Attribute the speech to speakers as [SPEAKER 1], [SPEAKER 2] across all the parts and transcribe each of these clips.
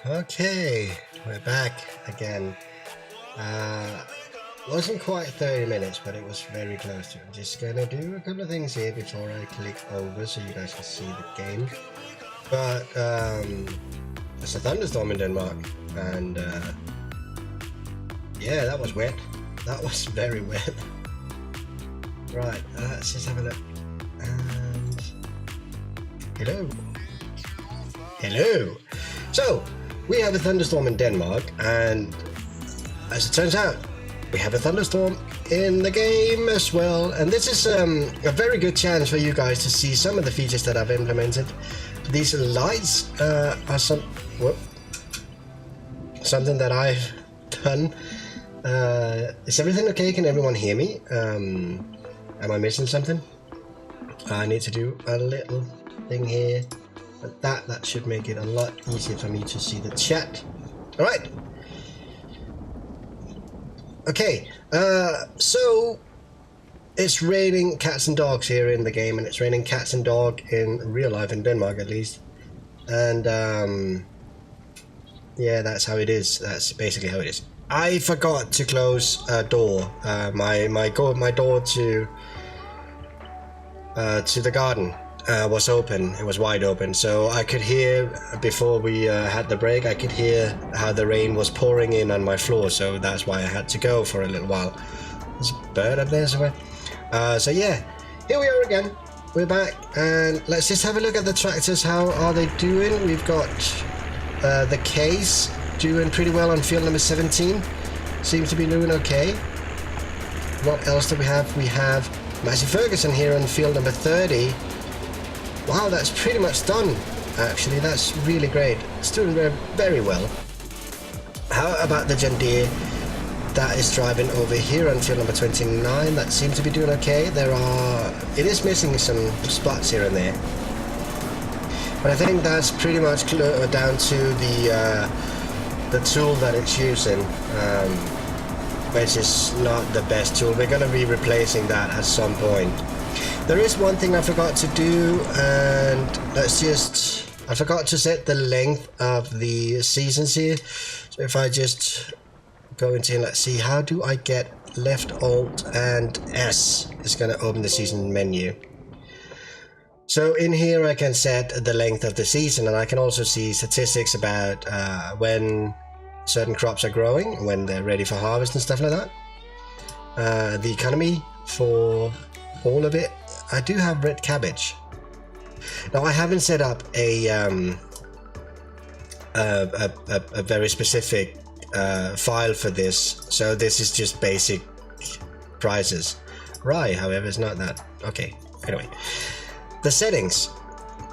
[SPEAKER 1] Okay, we're back again. Wasn't quite 30 minutes, but it was very close to it. I'm just gonna do a couple of things here before I click over so you guys can see the game. But there's a thunderstorm in Denmark, and yeah, that was wet. That was very wet. Right, let's just have a look. And hello. Hello. So we have a thunderstorm in Denmark, and as it turns out, we have a thunderstorm in the game as well. And this is a very good chance for you guys to see some of the features that I've implemented. These lights are something that I've done. Is everything okay? Can everyone hear me? Am I missing something? I need to do a little thing here. But that should make it a lot easier for me to see the chat. All right. Okay. So it's raining cats and dogs here in the game, and it's raining cats and dog in real life in Denmark at least. And yeah, that's how it is. That's basically how it is. I forgot to close a door. My door to the garden was open. It was wide open, so I could hear before we had the break. I could hear how the rain was pouring in on my floor, so that's why I had to go for a little while. There's a bird up there somewhere. So yeah, here we are again. We're back, and let's just have a look at the tractors. How are they doing? We've got the case doing pretty well on field number 17. Seems to be doing okay. What else do we have? We have Massey Ferguson here on field number 30. Wow, that's pretty much done, actually. That's really great. It's doing very well. How about the John Deere that is driving over here on field number 29? That seems to be doing okay. It is missing some spots here and there, but I think that's pretty much down to the tool that it's using, which is not the best tool. We're going to be replacing that at some point. There is one thing I forgot to do, and I forgot to set the length of the seasons here. So if I just go into here, let's see, how do I get left Alt and S is going to open the season menu. So in here I can set the length of the season, and I can also see statistics about when certain crops are growing, when they're ready for harvest and stuff like that. The economy for all of it. I do have red cabbage. Now I haven't set up a very specific file for this, so this is just basic prices. Rye, however, is not that. Okay, anyway. The settings.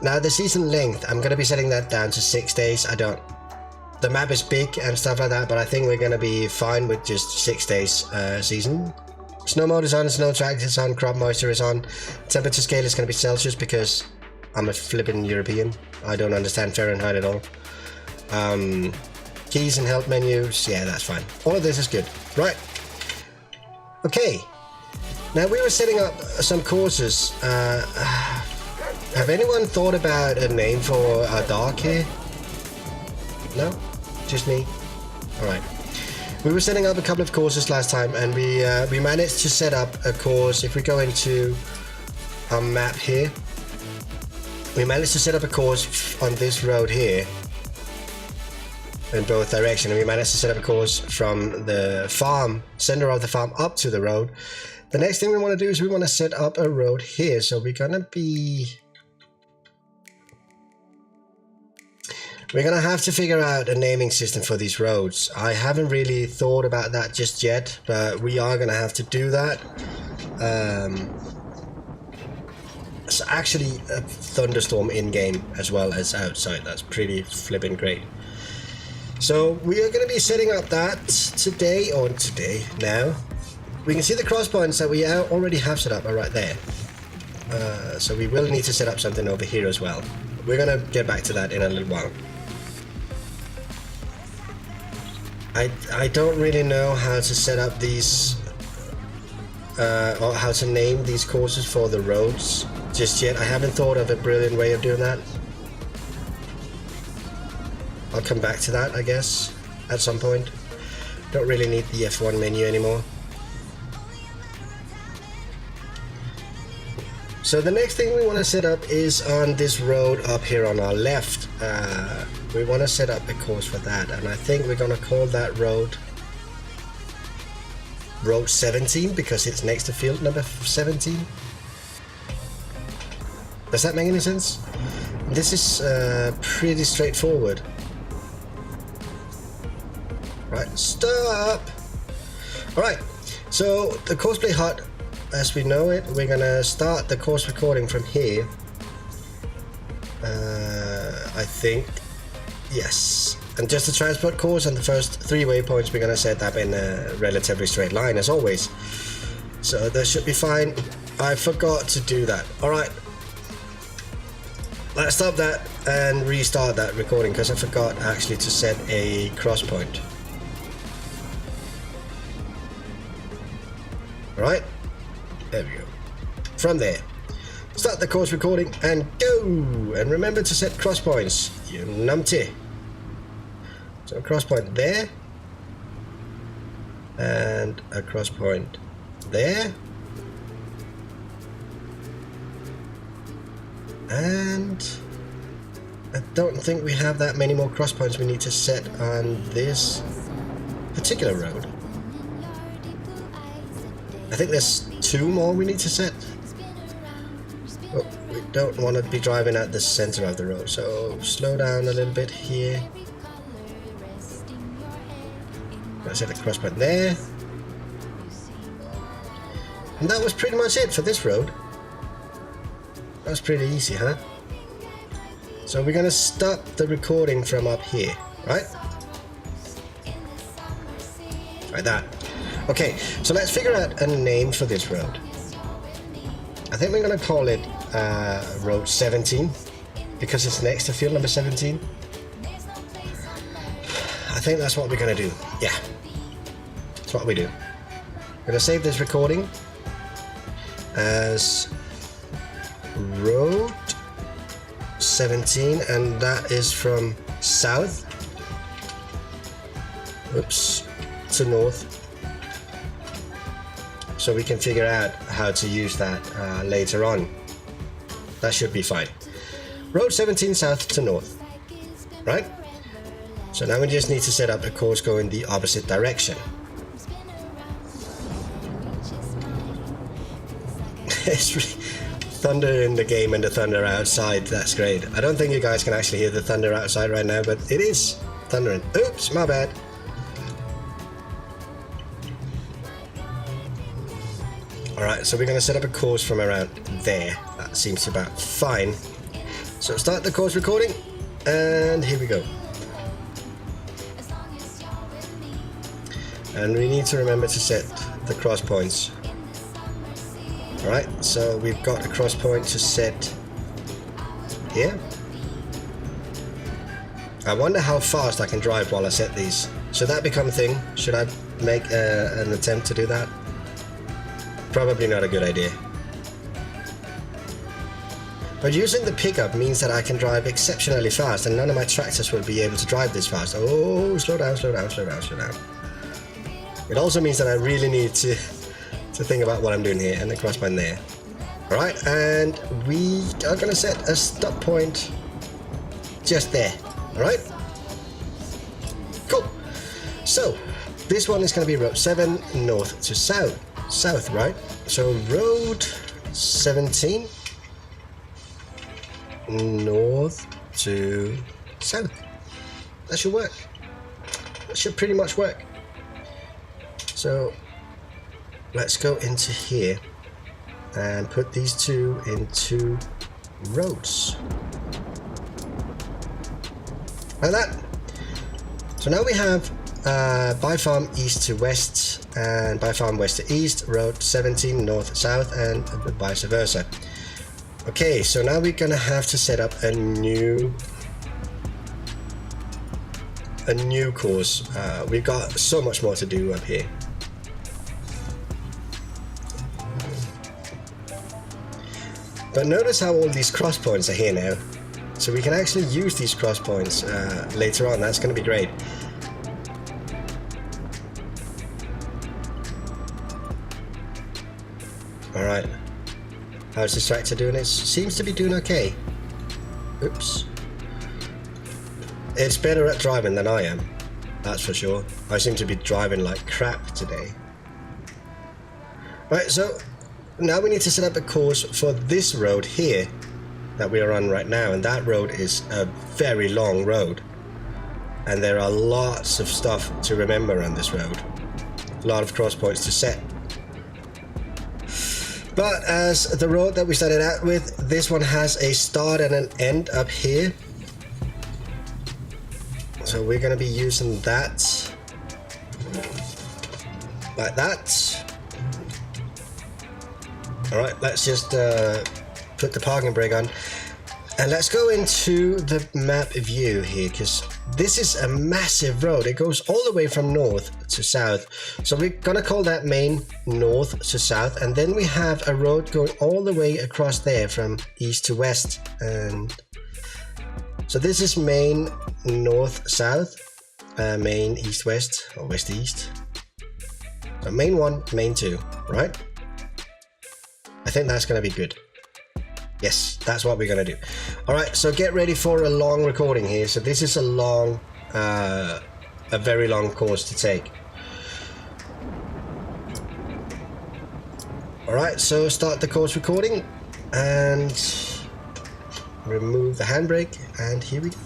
[SPEAKER 1] Now the season length, I'm going to be setting that down to 6 days. The map is big and stuff like that, but I think we're going to be fine with just 6 days season. Snow mode is on, snow track is on, crop moisture is on. Temperature scale is going to be Celsius because I'm a flippin' European. I don't understand Fahrenheit at all. Keys and help menus, yeah, that's fine. All of this is good. Right. Okay. Now we were setting up some courses. Have anyone thought about a name for our dog here? No? Just me? Alright. We were setting up a couple of courses last time, and we managed to set up a course. If we go into our map here, we managed to set up a course on this road here in both directions, and we managed to set up a course from the farm, center of the farm, up to the road. The next thing we want to do is we want to set up a road here, so we're gonna have to figure out a naming system for these roads. I haven't really thought about that just yet, but we are gonna have to do that. It's actually a thunderstorm in-game as well as outside. That's pretty flippin' great. So we are gonna be setting up that now. We can see the cross points that we already have set up are right there. So we will need to set up something over here as well. We're gonna get back to that in a little while. I don't really know how to set up these or how to name these courses for the roads just yet. I haven't thought of a brilliant way of doing that. I'll come back to that, I guess, at some point. Don't really need the F1 menu anymore. So the next thing we want to set up is on this road up here on our left. We want to set up a course for that, and I think we're going to call that road 17 because it's next to field number 17. Does that make any sense? This is pretty straightforward. Right, stop! Alright, so the Courseplay hut, as we know it, we're gonna start the course recording from here. I think, yes. And just the transport course and the first 3 waypoints, we're gonna set up in a relatively straight line as always. So that should be fine. I forgot to do that. Alright. Let's stop that and restart that recording because I forgot actually to set a cross point. Alright. There we go. From there, start the course recording and go! And remember to set cross points, you numpty. So a cross point there, and a cross point there, and I don't think we have that many more cross points we need to set on this particular road. I think there's 2 more we need to set. Oh, we don't want to be driving at the center of the road, so slow down a little bit here. Let's set a cross point there. And that was pretty much it for this road. That was pretty easy, huh? So we're gonna stop the recording from up here, right? Like that. Okay, so let's figure out a name for this road. I think we're gonna call it Road 17 because it's next to field number 17. I think that's what we're gonna do. Yeah, that's what we do. We're gonna save this recording as Road 17, and that is from south, oops, to north. So we can figure out how to use that later on. That should be fine. Road 17 south to north, right? So now we just need to set up a course going the opposite direction. It's really thunder in the game and the thunder outside. That's great. I don't think you guys can actually hear the thunder outside right now, but it is thundering. Oops, my bad. Alright, so we're going to set up a course from around there. That seems about fine. So start the course recording, and here we go. And we need to remember to set the cross points. Alright, so we've got a cross point to set here. I wonder how fast I can drive while I set these. Should that become a thing? Should I make an attempt to do that? Probably not a good idea. But using the pickup means that I can drive exceptionally fast and none of my tractors will be able to drive this fast. Oh, slow down, slow down, slow down, slow down. It also means that I really need to think about what I'm doing here, and the cross point there. Alright, and we are going to set a stop point just there. Alright? Cool. So, this one is going to be Road 7 north to south. South, right? So Road 17 north to south. That should work. That should pretty much work. So let's go into here and put these two into roads like that. So now we have by farm east to west and by farm west to east, Road 17 north south, and vice versa. Okay, so now we're gonna have to set up a new course. We've got so much more to do up here. But notice how all these cross points are here now. so we can actually use these cross points later on. That's going to be great. Alright, how's this tractor doing? It seems to be doing okay. Oops. It's better at driving than I am, that's for sure. I seem to be driving like crap today. Right, so now we need to set up a course for this road here that we are on right now, and that road is a very long road. And there are lots of stuff to remember on this road. A lot of cross points to set. But as the road that we started out with, this one has a start and an end up here. So we're going to be using that. Like that. Alright, let's just put the parking brake on. And let's go into the map view here, because this is a massive road. It goes all the way from north to south. So we're gonna call that main north to south, and then we have a road going all the way across there from east to west. And so this is main north south, main east west, or west east. So main 1, main 2, right? I think that's gonna be good. Yes, that's what we're gonna do. Alright, so get ready for a long recording here. So this is a long, a very long course to take. Alright, so start the course recording and remove the handbrake, and here we go.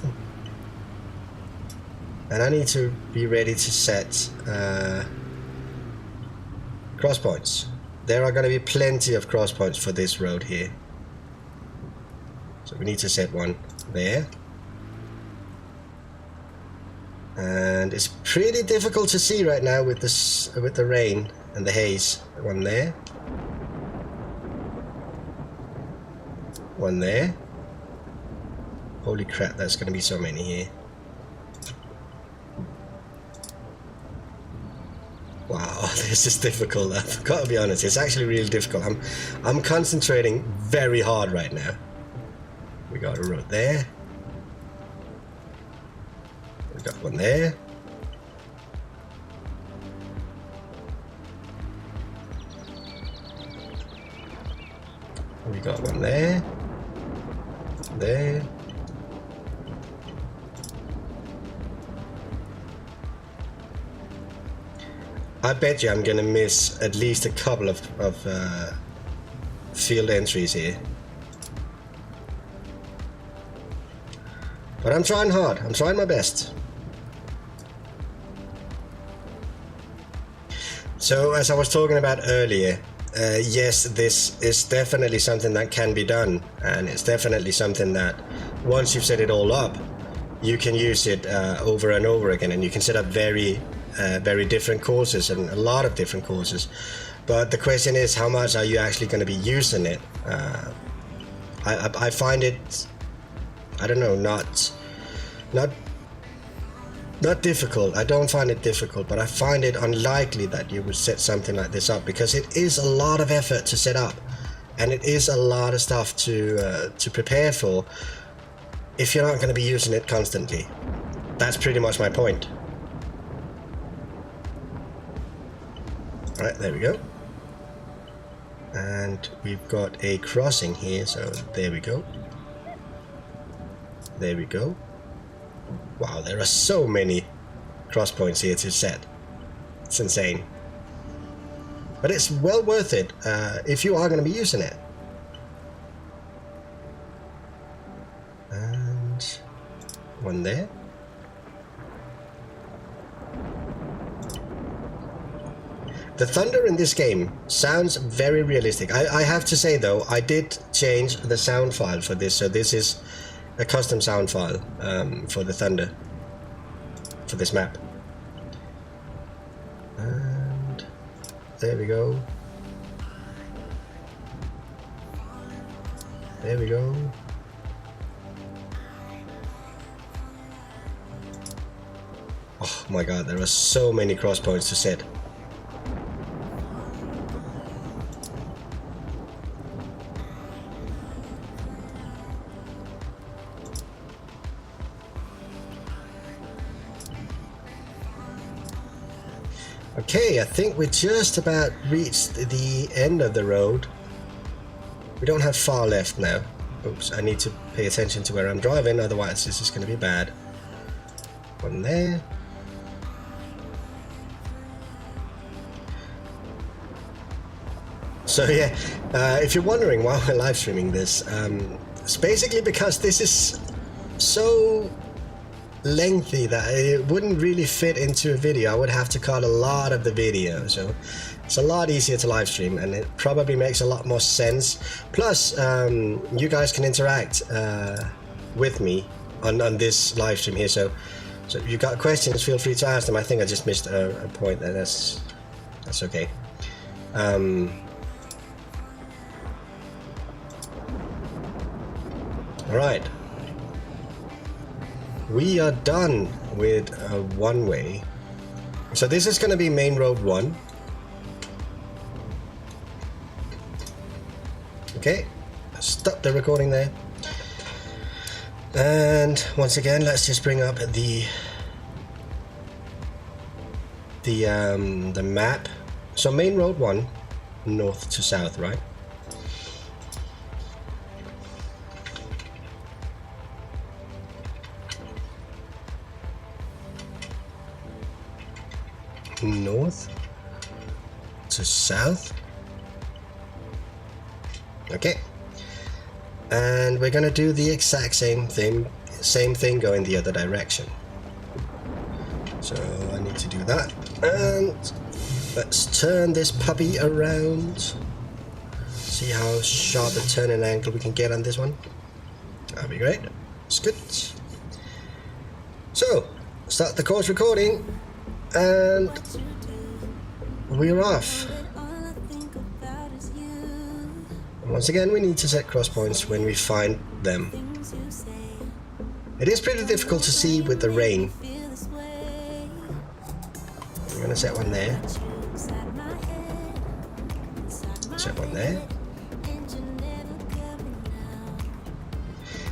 [SPEAKER 1] And I need to be ready to set cross points. There are gonna be plenty of cross points for this road here. So we need to set one there. And it's pretty difficult to see right now with this, with the rain and the haze. One there. One there. Holy crap, there's going to be so many here. Wow, this is difficult. I've got to be honest, it's actually really difficult. I'm concentrating very hard right now. We got a road there. We got one there. We got one there. There. I bet you I'm gonna miss at least a couple of field entries here. But I'm trying hard. I'm trying my best. So as I was talking about earlier, yes, this is definitely something that can be done, and it's definitely something that once you've set it all up, you can use it over and over again, and you can set up very different courses and a lot of different courses. But the question is, how much are you actually going to be using it? I find it, I don't know, not difficult. I don't find it difficult, but I find it unlikely that you would set something like this up, because it is a lot of effort to set up, and it is a lot of stuff to prepare for if you're not going to be using it constantly. That's pretty much my point. Alright, there we go. And we've got a crossing here, so there we go. There we go. Wow, there are so many cross points here to set. It's insane. But it's well worth it if you are going to be using it. And one there. The thunder in this game sounds very realistic. I have to say though, I did change the sound file for this, so this is a custom sound file for the thunder for this map. And there we go. There we go. Oh my god, there are so many cross points to set. Okay, I think we just about reached the end of the road. We don't have far left now. Oops, I need to pay attention to where I'm driving, otherwise this is going to be bad. One there. So yeah, if you're wondering why we're live streaming this, it's basically because this is so lengthy that it wouldn't really fit into a video. I would have to cut a lot of the video, so it's a lot easier to live stream, and it probably makes a lot more sense. Plus, you guys can interact with me on this live stream here, so if you got questions, feel free to ask them. I think I just missed a point there. That's okay. Alright, we are done with one way. So this is going to be main road 1. Okay, stop the recording there. And once again, let's just bring up the map. So main road 1, north to south, right? North to south. Okay, and we're gonna do the exact same thing going the other direction. So I need to do that, and let's turn this puppy around. See how sharp a turning angle we can get on this one. That'll be great. It's good. So start the course recording. And we're off. Once again, we need to set cross points when we find them. It is pretty difficult to see with the rain. We're gonna set one there. Set one there.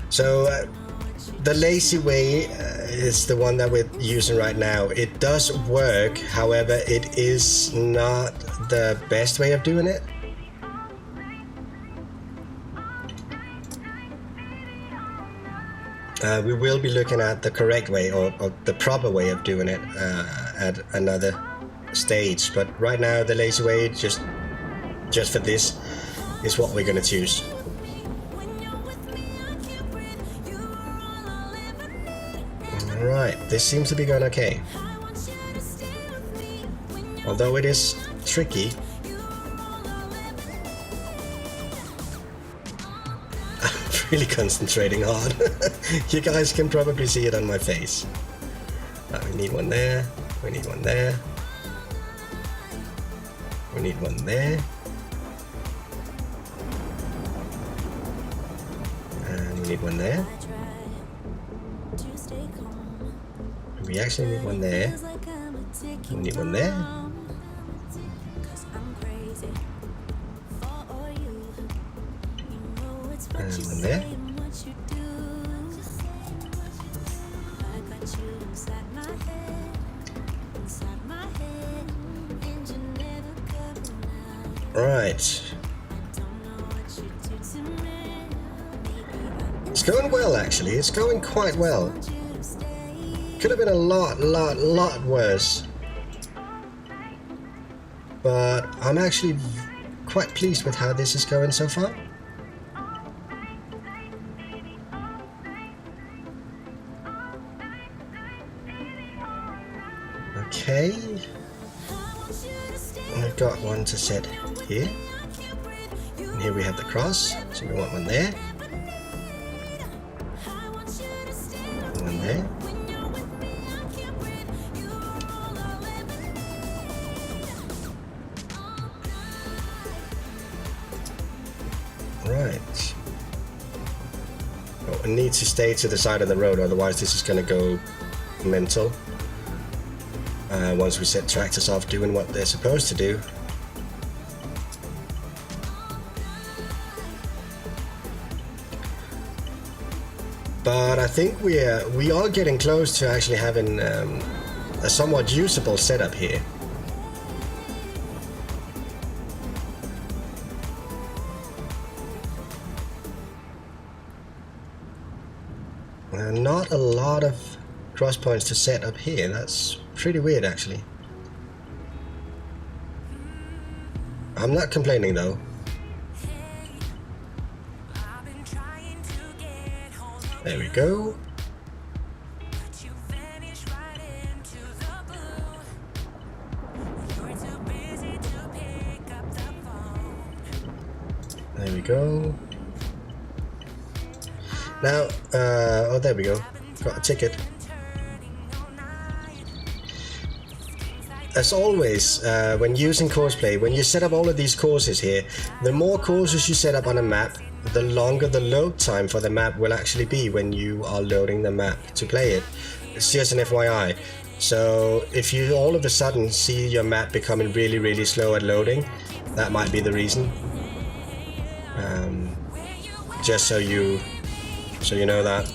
[SPEAKER 1] So the lazy way is the one that we're using right now. It does work, however, it is not the best way of doing it. We will be looking at the correct way, or the proper way of doing it at another stage. But right now, the lazy way, just for this, is what we're going to choose. Alright, this seems to be going okay. Although it is tricky. I'm really concentrating hard. You guys can probably see it on my face. We need one there. We need one there. We need one there. And we need one there. We actually need one there. We need one there. And one there. Right. It's going well, actually. It's going quite well. Could have been a lot worse. But I'm actually quite pleased with how this is going so far. Okay. I've got one to set here. And here we have the cross, so we want one there. One there. Right. Oh, I need to stay to the side of the road, otherwise this is going to go mental. Once we set tractors off doing what they're supposed to do. But I think we are getting close to actually having a somewhat usable setup here. Not a lot of cross points to set up here. That's pretty weird, actually. I'm not complaining though. There we go. There we go. Now, oh, there we go. Got a ticket. As always, when using Courseplay, when you set up all of these courses here, the more courses you set up on a map, the longer the load time for the map will actually be when you are loading the map to play it. It's just an FYI. So if you all of a sudden see your map becoming really slow at loading, that might be the reason. Just so you know that.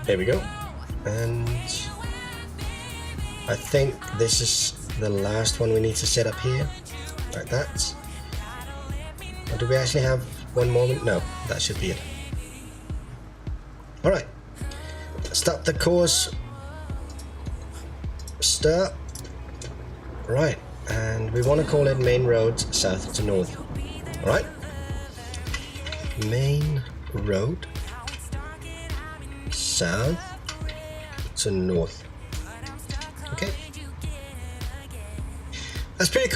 [SPEAKER 1] There we go. And I think this is the last one we need to set up here, like that. Or do we actually have one more? No, that should be it. Alright, stop the course, start. Right, and we want to call it main road south to north. Alright, main road south to north. Okay, that's pretty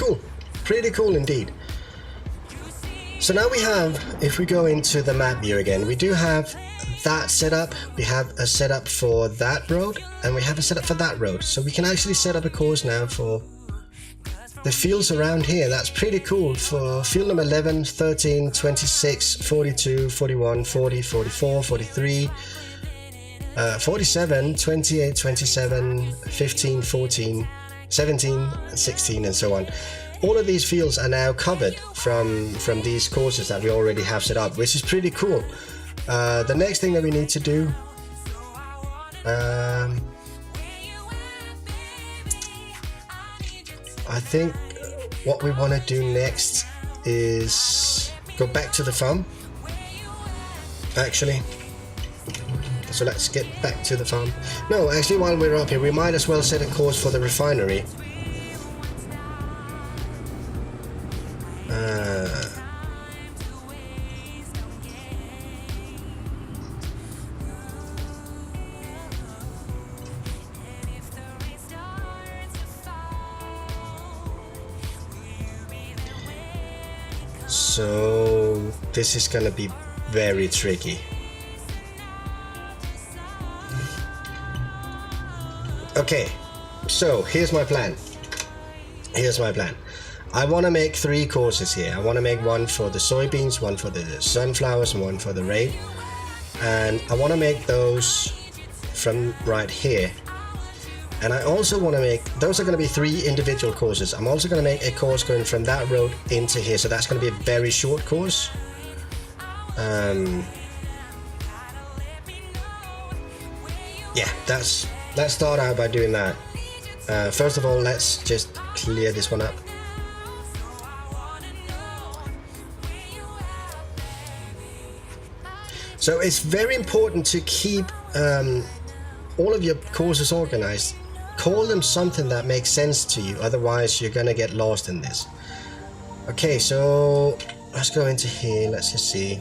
[SPEAKER 1] cool indeed. So now we have, if we go into the map view again, we do have that setup, we have a setup for that road, and we have a setup for that road. So we can actually set up a course now for the fields around here. That's pretty cool. For field number 11, 13, 26, 42, 41, 40, 44, 43, 47, 28, 27, 15, 14, 17, 16, and so on. All of these fields are now covered from these courses that we already have set up, which is pretty cool. The next thing that we need to do, I think what we want to do next is go back to the farm, actually. So let's get back to the farm. No, actually, while we're up here, we might as well set a course for the refinery. So this is gonna be very tricky. Okay, so here's my plan. I want to make 3 courses here. I want to make one for the soybeans, one for the sunflowers, and one for the rape. And I want to make those from right here. And I also want to make, those are going to be 3 individual courses. I'm also going to make a course going from that road into here. So that's going to be a very short course. Yeah, let's start out by doing that. First of all, let's just clear this one up. So it's very important to keep all of your courses organized. Call them something that makes sense to you, otherwise you're gonna get lost in this. Okay, so let's go into here, let's just see.